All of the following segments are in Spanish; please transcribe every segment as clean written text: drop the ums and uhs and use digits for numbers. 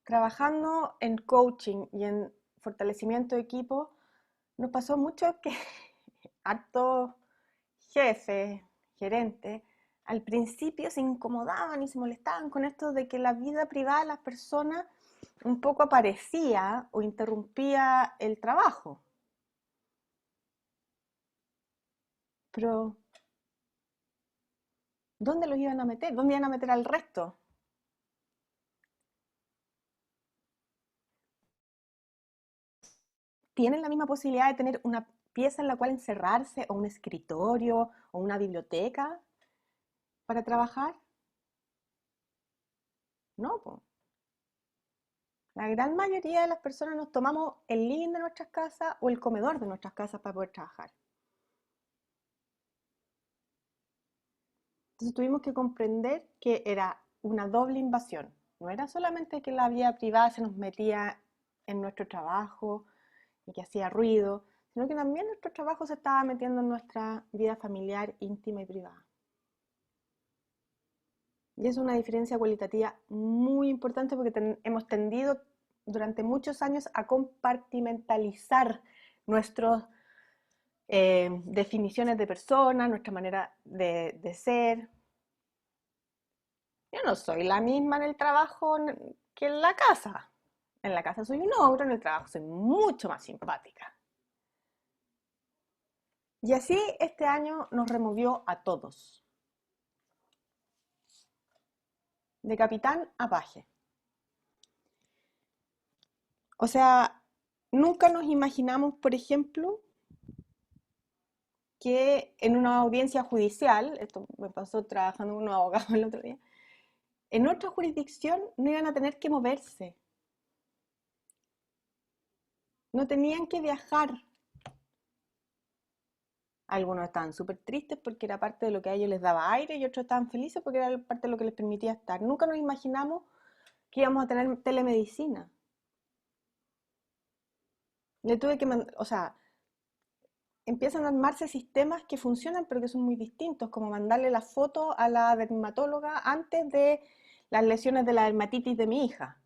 trabajando en coaching y en fortalecimiento de equipo, nos pasó mucho que hartos jefes, gerentes, al principio se incomodaban y se molestaban con esto de que la vida privada de las personas un poco aparecía o interrumpía el trabajo. Pero, ¿dónde los iban a meter? ¿Dónde iban a meter al resto? ¿Tienen la misma posibilidad de tener una pieza en la cual encerrarse, o un escritorio, o una biblioteca para trabajar? No, po. La gran mayoría de las personas nos tomamos el living de nuestras casas o el comedor de nuestras casas para poder trabajar. Entonces tuvimos que comprender que era una doble invasión. No era solamente que la vida privada se nos metía en nuestro trabajo y que hacía ruido, sino que también nuestro trabajo se estaba metiendo en nuestra vida familiar, íntima y privada. Y es una diferencia cualitativa muy importante porque hemos tendido durante muchos años a compartimentalizar nuestras definiciones de persona, nuestra manera de ser. Yo no soy la misma en el trabajo que en la casa. En la casa soy un ogro, en el trabajo soy mucho más simpática. Y así este año nos removió a todos, de capitán a paje. O sea, nunca nos imaginamos, por ejemplo, que en una audiencia judicial, esto me pasó trabajando con unos abogados el otro día, en otra jurisdicción no iban a tener que moverse, no tenían que viajar. Algunos estaban súper tristes porque era parte de lo que a ellos les daba aire y otros estaban felices porque era parte de lo que les permitía estar. Nunca nos imaginamos que íbamos a tener telemedicina. Le tuve que, o sea, empiezan a armarse sistemas que funcionan pero que son muy distintos, como mandarle la foto a la dermatóloga antes de las lesiones de la dermatitis de mi hija,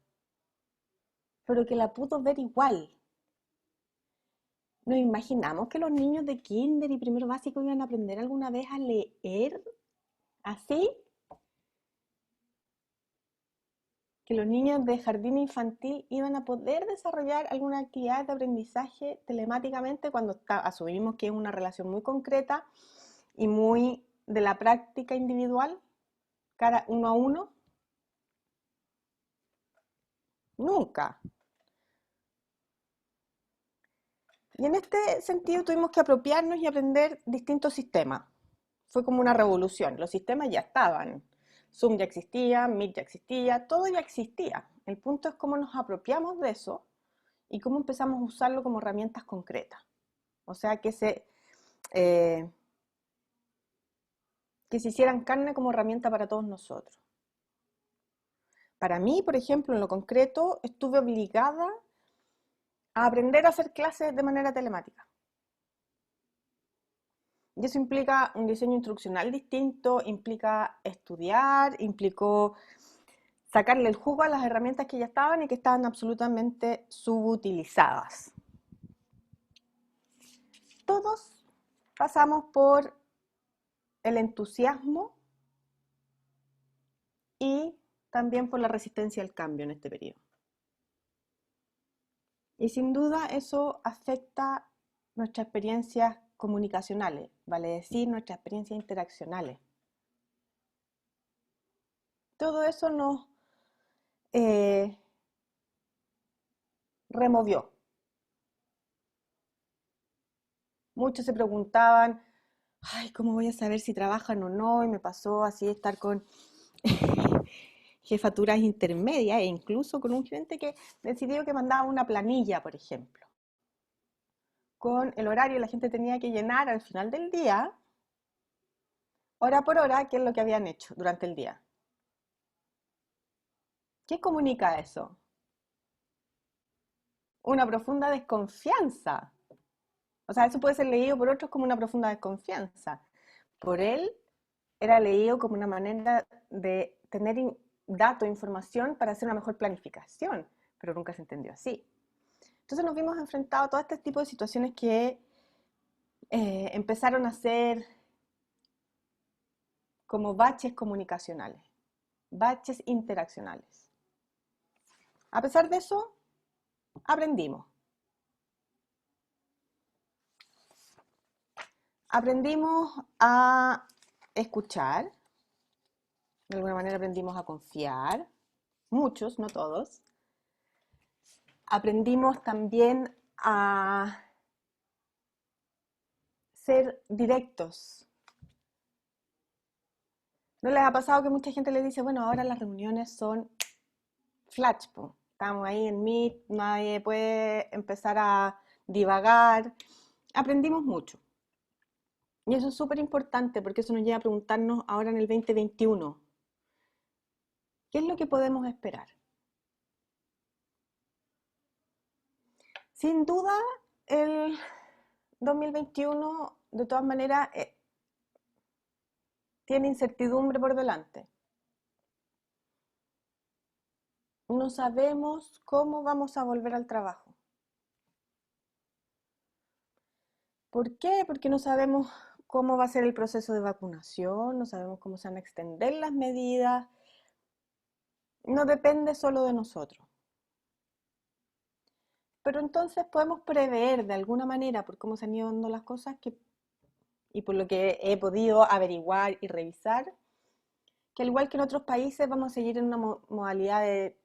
pero que la pudo ver igual. Nos imaginamos que los niños de kinder y primero básico iban a aprender alguna vez a leer así, que los niños de jardín infantil iban a poder desarrollar alguna actividad de aprendizaje telemáticamente cuando asumimos que es una relación muy concreta y muy de la práctica individual, cara uno a uno. Nunca. Y en este sentido tuvimos que apropiarnos y aprender distintos sistemas. Fue como una revolución. Los sistemas ya estaban. Zoom ya existía, Meet ya existía, todo ya existía. El punto es cómo nos apropiamos de eso y cómo empezamos a usarlo como herramientas concretas. O sea, eh, que se hicieran carne como herramienta para todos nosotros. Para mí, por ejemplo, en lo concreto, estuve obligada a aprender a hacer clases de manera telemática. Y eso implica un diseño instruccional distinto, implica estudiar, implicó sacarle el jugo a las herramientas que ya estaban y que estaban absolutamente subutilizadas. Todos pasamos por el entusiasmo y también por la resistencia al cambio en este periodo. Y sin duda eso afecta nuestras experiencias comunicacionales, vale decir, nuestras experiencias interaccionales. Todo eso nos eh, removió. Muchos se preguntaban, ay, ¿cómo voy a saber si trabajan o no? Y me pasó así estar con jefaturas intermedias e incluso con un gerente que decidió que mandaba una planilla, por ejemplo, con el horario. La gente tenía que llenar al final del día, hora por hora, qué es lo que habían hecho durante el día. ¿Qué comunica eso? Una profunda desconfianza. O sea, eso puede ser leído por otros como una profunda desconfianza. Por él era leído como una manera de tener datos, información para hacer una mejor planificación, pero nunca se entendió así. Entonces nos vimos enfrentados a todo este tipo de situaciones que empezaron a ser como baches comunicacionales, baches interaccionales. A pesar de eso, aprendimos. Aprendimos a escuchar, de alguna manera aprendimos a confiar, muchos, no todos. Aprendimos también a ser directos. ¿No les ha pasado que mucha gente les dice, bueno, ahora las reuniones son flash, po? Estamos ahí en Meet, nadie puede empezar a divagar? Aprendimos mucho. Y eso es súper importante porque eso nos lleva a preguntarnos ahora en el 2021, ¿qué es lo que podemos esperar? Sin duda, el 2021, de todas maneras, tiene incertidumbre por delante. No sabemos cómo vamos a volver al trabajo. ¿Por qué? Porque no sabemos cómo va a ser el proceso de vacunación, no sabemos cómo se van a extender las medidas. No depende solo de nosotros. Pero entonces podemos prever de alguna manera, por cómo se han ido dando las cosas, y por lo que he podido averiguar y revisar, que al igual que en otros países vamos a seguir en una modalidad de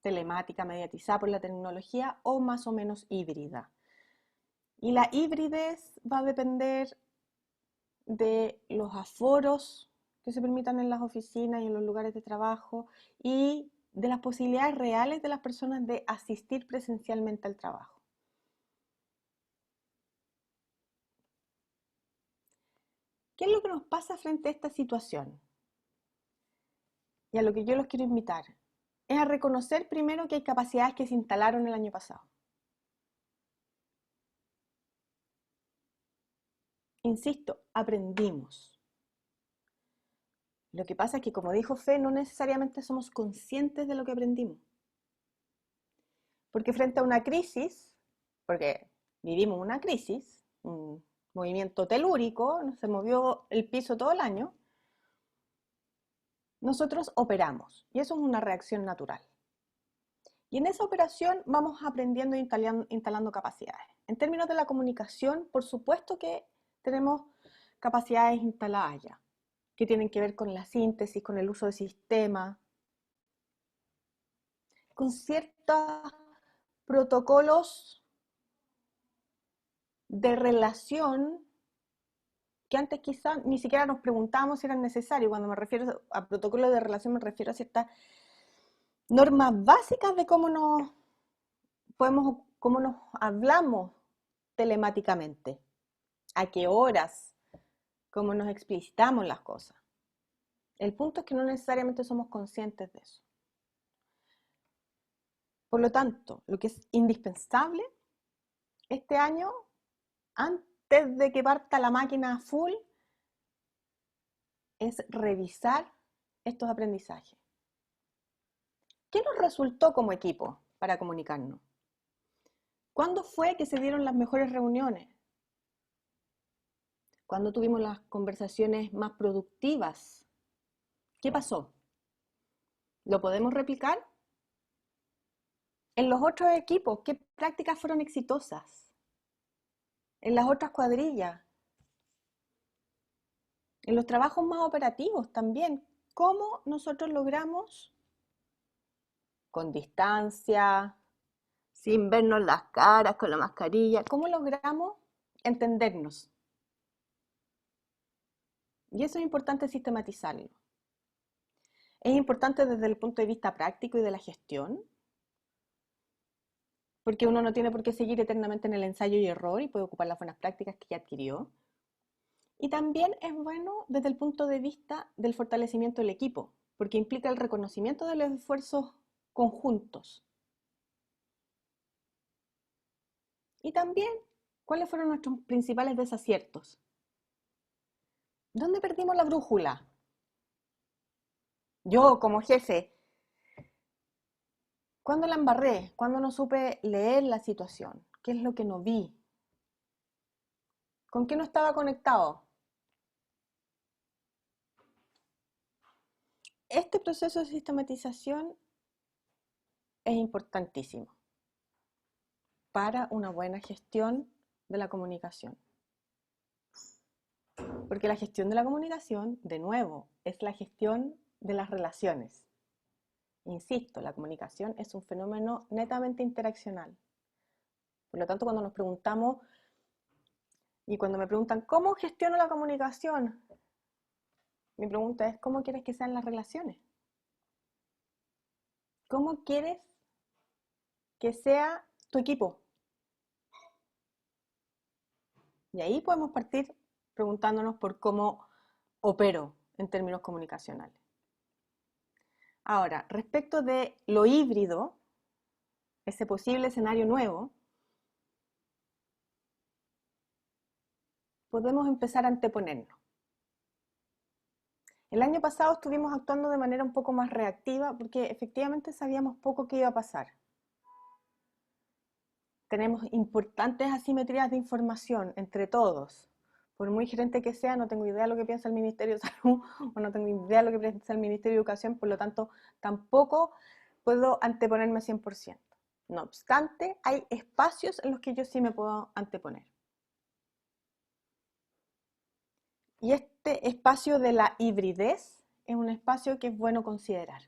telemática mediatizada por la tecnología o más o menos híbrida. Y la hibridez va a depender de los aforos que se permitan en las oficinas y en los lugares de trabajo y de las posibilidades reales de las personas de asistir presencialmente al trabajo. ¿Qué es lo que nos pasa frente a esta situación? Y a lo que yo los quiero invitar es a reconocer primero que hay capacidades que se instalaron el año pasado. Insisto, aprendimos. Lo que pasa es que, como dijo Fe, no necesariamente somos conscientes de lo que aprendimos. Porque frente a una crisis, porque vivimos una crisis, un movimiento telúrico, se movió el piso todo el año, nosotros operamos y eso es una reacción natural. Y en esa operación vamos aprendiendo e instalando capacidades. En términos de la comunicación, por supuesto que tenemos capacidades instaladas ya, que tienen que ver con la síntesis, con el uso de sistemas, con ciertos protocolos de relación que antes quizás ni siquiera nos preguntábamos si eran necesarios. Cuando me refiero a protocolos de relación me refiero a ciertas normas básicas de cómo nos hablamos telemáticamente, a qué horas, cómo nos explicitamos las cosas. El punto es que no necesariamente somos conscientes de eso. Por lo tanto, lo que es indispensable este año, antes de que parta la máquina full, es revisar estos aprendizajes. ¿Qué nos resultó como equipo para comunicarnos? ¿Cuándo fue que se dieron las mejores reuniones? ¿Cuándo tuvimos las conversaciones más productivas? ¿Qué pasó? ¿Lo podemos replicar? En los otros equipos, ¿qué prácticas fueron exitosas? En las otras cuadrillas, en los trabajos más operativos también, ¿cómo nosotros logramos, con distancia, sin vernos las caras, con la mascarilla, cómo logramos entendernos? Y eso es importante sistematizarlo. Es importante desde el punto de vista práctico y de la gestión, porque uno no tiene por qué seguir eternamente en el ensayo y error y puede ocupar las buenas prácticas que ya adquirió. Y también es bueno desde el punto de vista del fortalecimiento del equipo, porque implica el reconocimiento de los esfuerzos conjuntos. Y también, ¿cuáles fueron nuestros principales desaciertos? ¿Dónde perdimos la brújula? Yo como jefe, ¿cuándo la embarré? ¿Cuándo no supe leer la situación? ¿Qué es lo que no vi? ¿Con qué no estaba conectado? Este proceso de sistematización es importantísimo para una buena gestión de la comunicación. Porque la gestión de la comunicación, de nuevo, es la gestión de las relaciones. Insisto, la comunicación es un fenómeno netamente interaccional. Por lo tanto, cuando nos preguntamos, y cuando me preguntan, ¿cómo gestiono la comunicación? Mi pregunta es, ¿cómo quieres que sean las relaciones? ¿Cómo quieres que sea tu equipo? Y ahí podemos partir preguntándonos por cómo opero en términos comunicacionales. Ahora, respecto de lo híbrido, ese posible escenario nuevo, podemos empezar a anteponernos. El año pasado estuvimos actuando de manera un poco más reactiva porque efectivamente sabíamos poco qué iba a pasar. Tenemos importantes asimetrías de información entre todos. Por muy gerente que sea, no tengo idea de lo que piensa el Ministerio de Salud o no tengo idea de lo que piensa el Ministerio de Educación, por lo tanto, tampoco puedo anteponerme 100%. No obstante, hay espacios en los que yo sí me puedo anteponer. Y este espacio de la hibridez es un espacio que es bueno considerar.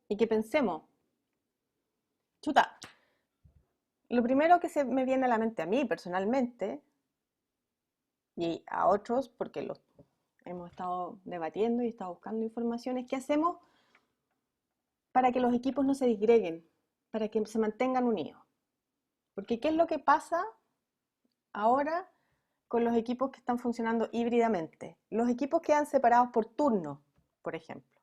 Y que pensemos, chuta, lo primero que se me viene a la mente a mí personalmente, y a otros, porque los hemos estado debatiendo y estado buscando información, es qué hacemos para que los equipos no se disgreguen, para que se mantengan unidos. Porque ¿qué es lo que pasa ahora con los equipos que están funcionando híbridamente? Los equipos quedan separados por turno, por ejemplo.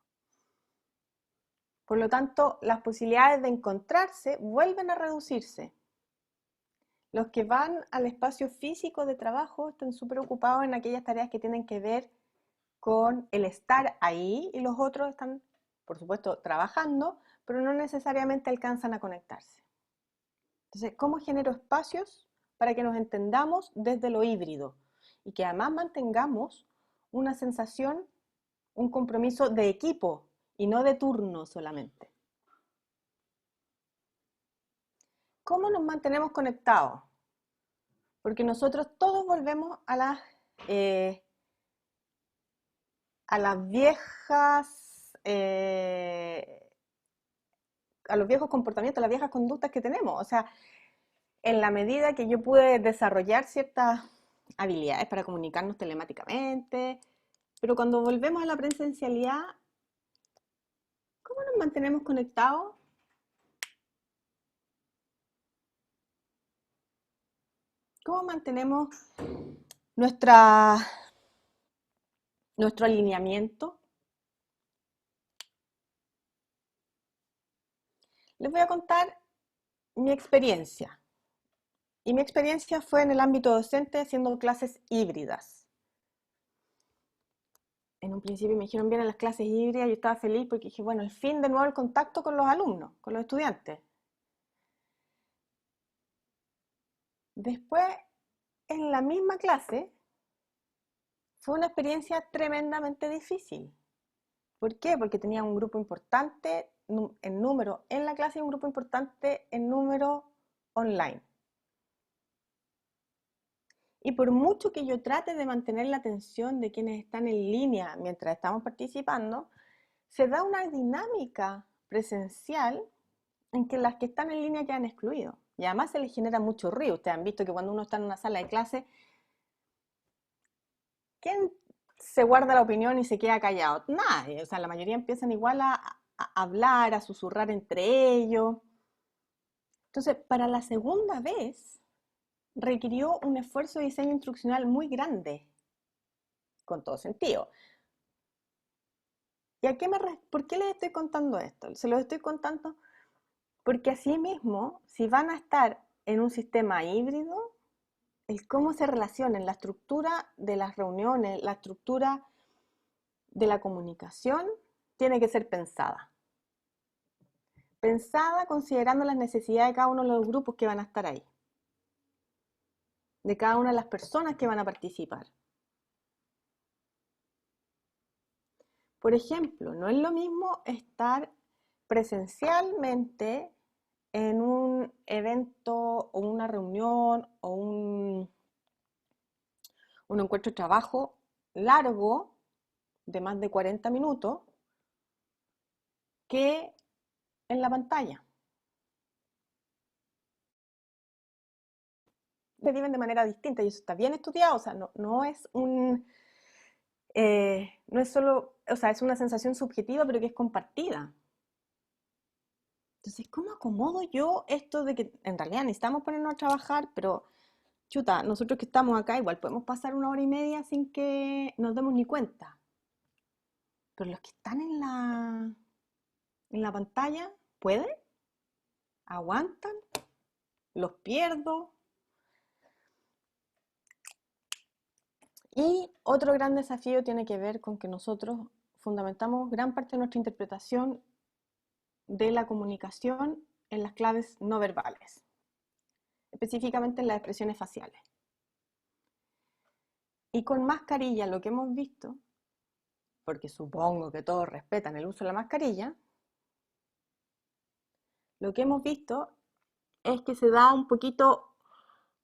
Por lo tanto, las posibilidades de encontrarse vuelven a reducirse. Los que van al espacio físico de trabajo están súper ocupados en aquellas tareas que tienen que ver con el estar ahí y los otros están, por supuesto, trabajando, pero no necesariamente alcanzan a conectarse. Entonces, ¿cómo genero espacios para que nos entendamos desde lo híbrido y que además mantengamos una sensación, un compromiso de equipo y no de turno solamente? ¿Cómo nos mantenemos conectados? Porque nosotros todos volvemos eh, a las viejas, a los viejos comportamientos, a las viejas conductas que tenemos. O sea, en la medida que yo pude desarrollar ciertas habilidades para comunicarnos telemáticamente, pero cuando volvemos a la presencialidad, ¿cómo nos mantenemos conectados? ¿Cómo mantenemos nuestra, nuestro alineamiento? Les voy a contar mi experiencia. Y mi experiencia fue en el ámbito docente haciendo clases híbridas. En un principio me dijeron, vienen las clases híbridas, yo estaba feliz porque dije, bueno, el fin de nuevo el contacto con los alumnos, con los estudiantes. Después, en la misma clase, fue una experiencia tremendamente difícil. ¿Por qué? Porque tenía un grupo importante en número en la clase y un grupo importante en número online. Y por mucho que yo trate de mantener la atención de quienes están en línea mientras estamos participando, se da una dinámica presencial en que las que están en línea quedan excluidos. Y además se les genera mucho ruido. Ustedes han visto que cuando uno está en una sala de clase, ¿quién se guarda la opinión y se queda callado? Nadie. O sea, la mayoría empiezan igual a hablar, a susurrar entre ellos. Entonces, para la segunda vez, requirió un esfuerzo de diseño instruccional muy grande, con todo sentido. ¿Y por qué les estoy contando esto? Se los estoy contando porque así mismo, si van a estar en un sistema híbrido, el cómo se relacionen, la estructura de las reuniones, la estructura de la comunicación, tiene que ser pensada. Pensada considerando las necesidades de cada uno de los grupos que van a estar ahí, de cada una de las personas que van a participar. Por ejemplo, no es lo mismo estar presencialmente en un evento o una reunión o un encuentro de trabajo largo de más de 40 minutos que en la pantalla. Se viven de manera distinta y eso está bien estudiado, o sea, no es no es solo, o sea, es una sensación subjetiva, pero que es compartida. Entonces, ¿cómo acomodo yo esto de que en realidad necesitamos ponernos a trabajar, pero chuta, nosotros que estamos acá igual podemos pasar 1 hora y media sin que nos demos ni cuenta? Pero los que están en la pantalla, ¿pueden? ¿Aguantan? ¿Los pierdo? Y otro gran desafío tiene que ver con que nosotros fundamentamos gran parte de nuestra interpretación de la comunicación en las claves no verbales, específicamente en las expresiones faciales. Y con mascarilla lo que hemos visto, porque supongo que todos respetan el uso de la mascarilla, lo que hemos visto es que se da un poquito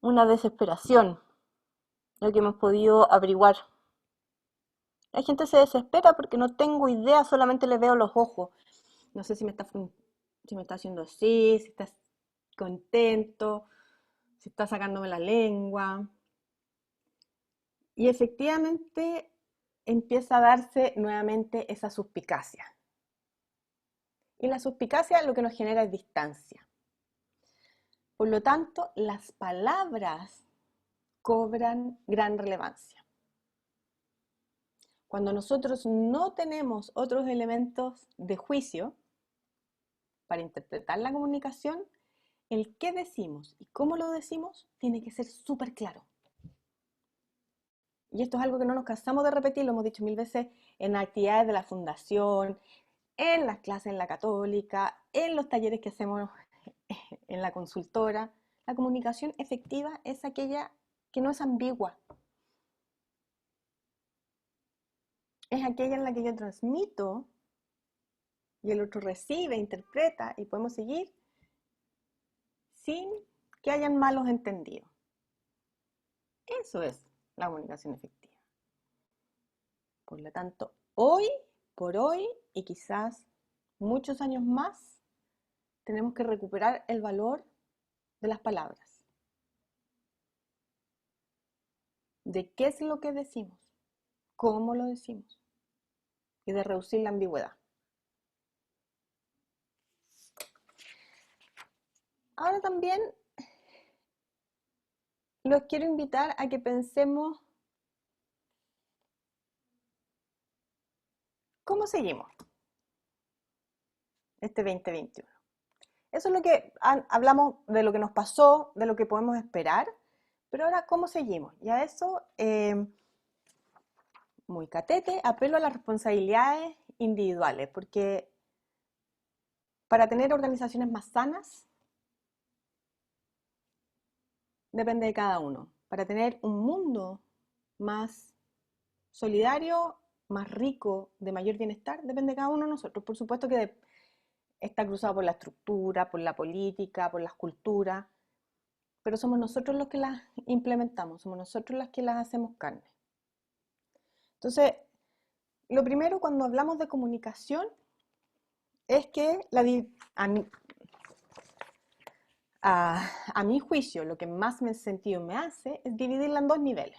una desesperación, lo que hemos podido averiguar. La gente se desespera porque no tengo idea, solamente le veo los ojos. No sé si me está haciendo así, si está contento, si está sacándome la lengua. Y efectivamente empieza a darse nuevamente esa suspicacia. Y la suspicacia lo que nos genera es distancia. Por lo tanto, las palabras cobran gran relevancia. Cuando nosotros no tenemos otros elementos de juicio para interpretar la comunicación, el qué decimos y cómo lo decimos tiene que ser súper claro. Y esto es algo que no nos cansamos de repetir, lo hemos dicho 1000 veces en actividades de la fundación, en las clases en la católica, en los talleres que hacemos en la consultora. La comunicación efectiva es aquella que no es ambigua. Es aquella en la que yo transmito y el otro recibe, interpreta y podemos seguir sin que hayan malos entendidos. Eso es la comunicación efectiva. Por lo tanto, hoy por hoy y quizás muchos años más, tenemos que recuperar el valor de las palabras. De qué es lo que decimos, cómo lo decimos y de reducir la ambigüedad. Ahora también los quiero invitar a que pensemos cómo seguimos este 2021. Eso es lo que hablamos de lo que nos pasó, de lo que podemos esperar, pero ahora cómo seguimos. Y a eso, muy catete, apelo a las responsabilidades individuales, porque para tener organizaciones más sanas, depende de cada uno. Para tener un mundo más solidario, más rico, de mayor bienestar, depende de cada uno de nosotros. Por supuesto que está cruzado por la estructura, por la política, por las culturas, pero somos nosotros los que las implementamos, somos nosotros los que las hacemos carne. Entonces, lo primero cuando hablamos de comunicación es que a mi juicio, lo que más sentido me hace es dividirla en dos niveles.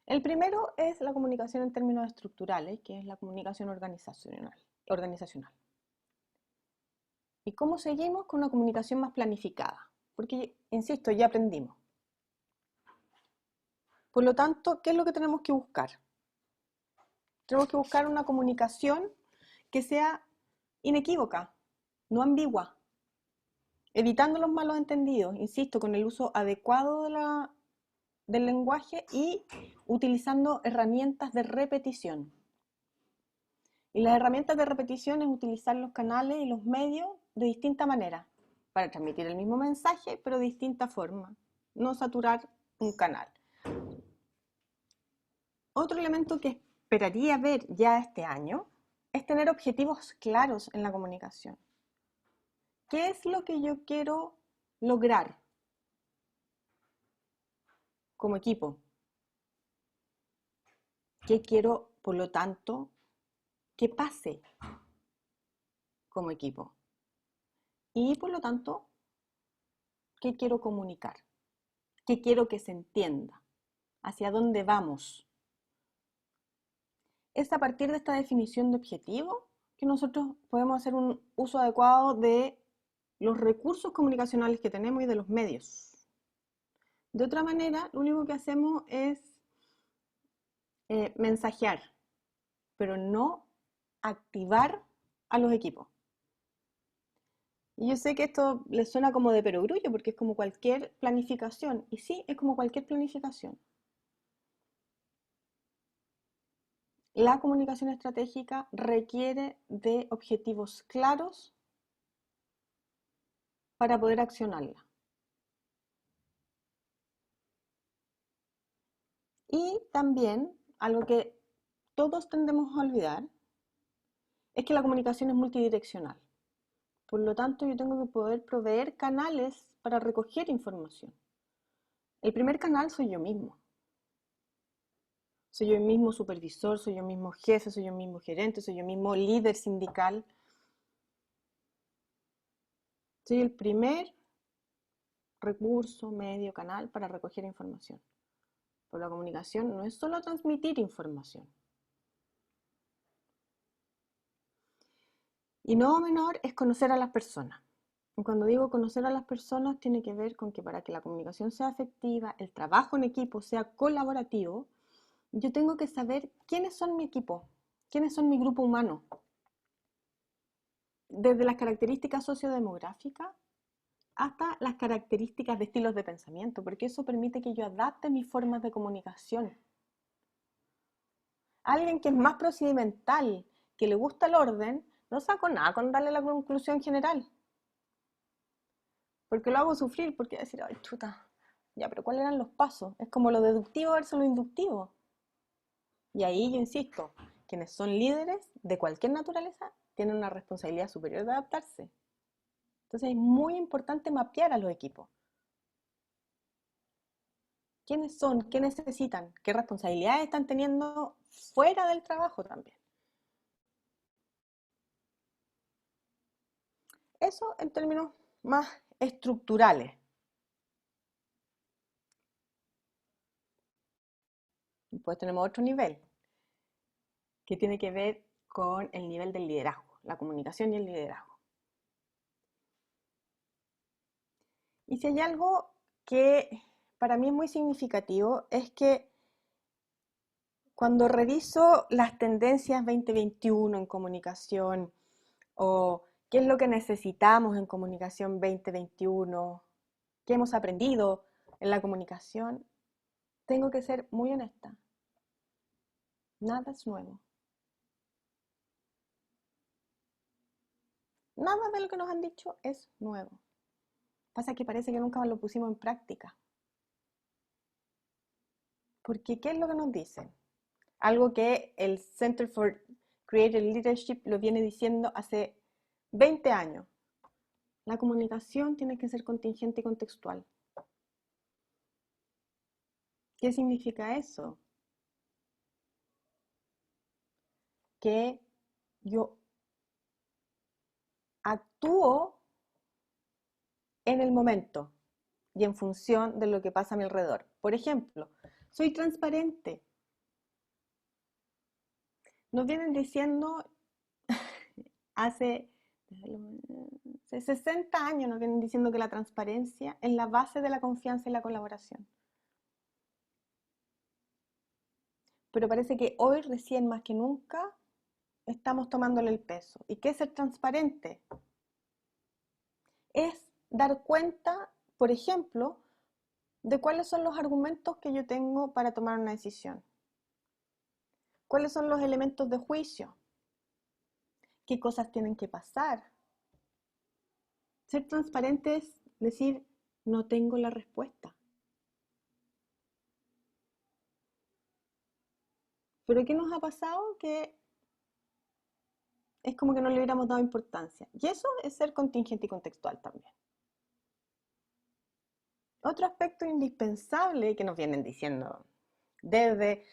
El primero es la comunicación en términos estructurales, que es la comunicación organizacional. ¿Y cómo seguimos con una comunicación más planificada? Porque, insisto, ya aprendimos. Por lo tanto, ¿qué es lo que tenemos que buscar? Tenemos que buscar una comunicación que sea inequívoca, no ambigua, evitando los malos entendidos, insisto, con el uso adecuado del lenguaje y utilizando herramientas de repetición. Y las herramientas de repetición es utilizar los canales y los medios de distinta manera para transmitir el mismo mensaje, pero de distinta forma. No saturar un canal. Otro elemento que esperaría ver ya este año es tener objetivos claros en la comunicación. ¿Qué es lo que yo quiero lograr como equipo? ¿Qué quiero, por lo tanto, que pase como equipo? Y, por lo tanto, ¿qué quiero comunicar? ¿Qué quiero que se entienda? ¿Hacia dónde vamos? Es a partir de esta definición de objetivo que nosotros podemos hacer un uso adecuado de los recursos comunicacionales que tenemos y de los medios. De otra manera, lo único que hacemos es mensajear, pero no activar a los equipos. Y yo sé que esto les suena como de perogrullo, porque es como cualquier planificación. Y sí, es como cualquier planificación. La comunicación estratégica requiere de objetivos claros para poder accionarla. Y también, algo que todos tendemos a olvidar, es que la comunicación es multidireccional. Por lo tanto, yo tengo que poder proveer canales para recoger información. El primer canal soy yo mismo. Soy yo mismo supervisor, soy yo mismo jefe, soy yo mismo gerente, soy yo mismo líder sindical. Soy el primer recurso, medio, canal para recoger información. Pero la comunicación no es solo transmitir información. Y no menor es conocer a las personas. Y cuando digo conocer a las personas, tiene que ver con que para que la comunicación sea efectiva, el trabajo en equipo sea colaborativo, yo tengo que saber quiénes son mi equipo, quiénes son mi grupo humano. Desde las características sociodemográficas hasta las características de estilos de pensamiento, porque eso permite que yo adapte mis formas de comunicación. Alguien que es más procedimental, que le gusta el orden, no saco nada con darle la conclusión general. Porque lo hago sufrir, porque decir, ay, chuta, ya, pero ¿cuáles eran los pasos? Es como lo deductivo versus lo inductivo. Y ahí yo insisto, quienes son líderes de cualquier naturaleza tienen una responsabilidad superior de adaptarse. Entonces es muy importante mapear a los equipos. ¿Quiénes son? ¿Qué necesitan? ¿Qué responsabilidades están teniendo fuera del trabajo también? Eso en términos más estructurales. Después tenemos otro nivel, que tiene que ver con el nivel del liderazgo, la comunicación y el liderazgo. Y si hay algo que para mí es muy significativo, es que cuando reviso las tendencias 2021 en comunicación o qué es lo que necesitamos en comunicación 2021, qué hemos aprendido en la comunicación, tengo que ser muy honesta. Nada es nuevo. Nada de lo que nos han dicho es nuevo. Pasa que parece que nunca lo pusimos en práctica. Porque, ¿qué es lo que nos dicen? Algo que el Center for Creative Leadership lo viene diciendo hace 20 años. La comunicación tiene que ser contingente y contextual. ¿Qué significa eso? Que yo actúo en el momento y en función de lo que pasa a mi alrededor. Por ejemplo, soy transparente. Nos vienen diciendo hace 60 años, nos vienen diciendo que la transparencia es la base de la confianza y la colaboración. Pero parece que hoy, recién más que nunca, estamos tomándole el peso. ¿Y qué es ser transparente? Es dar cuenta, por ejemplo, de cuáles son los argumentos que yo tengo para tomar una decisión. ¿Cuáles son los elementos de juicio? qué cosas tienen que pasar. Ser transparente es decir, no tengo la respuesta. Pero ¿qué nos ha pasado? Que es como que no le hubiéramos dado importancia. Y eso es ser contingente y contextual también. Otro aspecto indispensable que nos vienen diciendo desde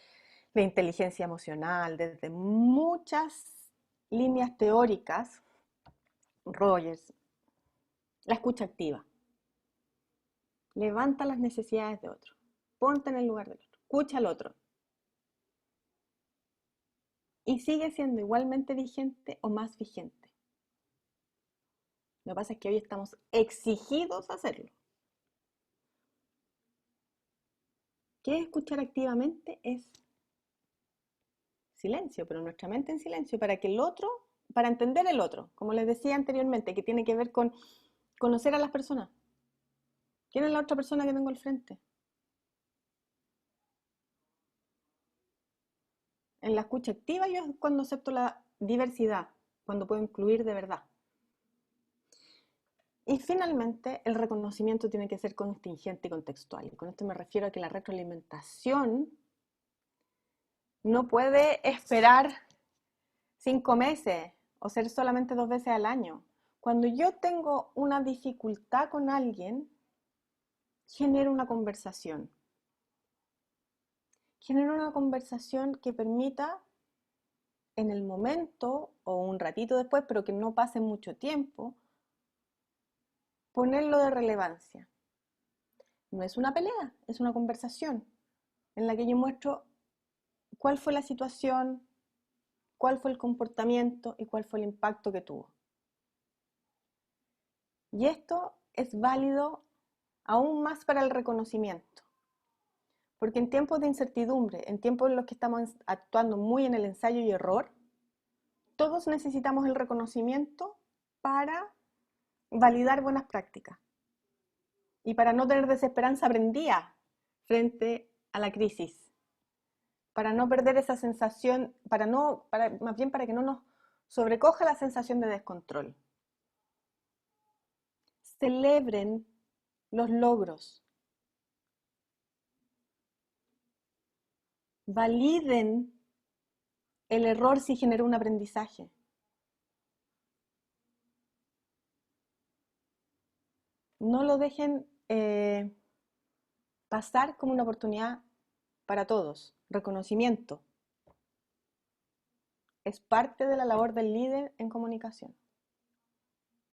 la inteligencia emocional, desde muchas líneas teóricas, Rogers, la escucha activa. Levanta las necesidades de otro, ponte en el lugar del otro, escucha al otro. Y sigue siendo igualmente vigente o más vigente. Lo que pasa es que hoy estamos exigidos a hacerlo. ¿Qué es escuchar activamente? Es silencio, pero nuestra mente en silencio, para que el otro, para entender el otro, como les decía anteriormente, que tiene que ver con conocer a las personas. ¿Quién es la otra persona que tengo al frente? En la escucha activa yo es cuando acepto la diversidad, cuando puedo incluir de verdad. Y finalmente, el reconocimiento tiene que ser contingente y contextual. Y con esto me refiero a que la retroalimentación no puede esperar 5 meses o ser solamente 2 veces al año. Cuando yo tengo una dificultad con alguien, genero una conversación. Genero una conversación que permita en el momento o un ratito después, pero que no pase mucho tiempo, ponerlo de relevancia. No es una pelea, es una conversación en la que yo muestro cuál fue la situación, cuál fue el comportamiento y cuál fue el impacto que tuvo. Y esto es válido aún más para el reconocimiento. Porque en tiempos de incertidumbre, en tiempos en los que estamos actuando muy en el ensayo y error, todos necesitamos el reconocimiento para validar buenas prácticas y para no tener desesperanza prendida frente a la crisis, para no perder esa sensación, más bien para que no nos sobrecoja la sensación de descontrol. Celebren los logros, validen el error si generó un aprendizaje. No lo dejen pasar como una oportunidad para todos. Reconocimiento. Es parte de la labor del líder en comunicación.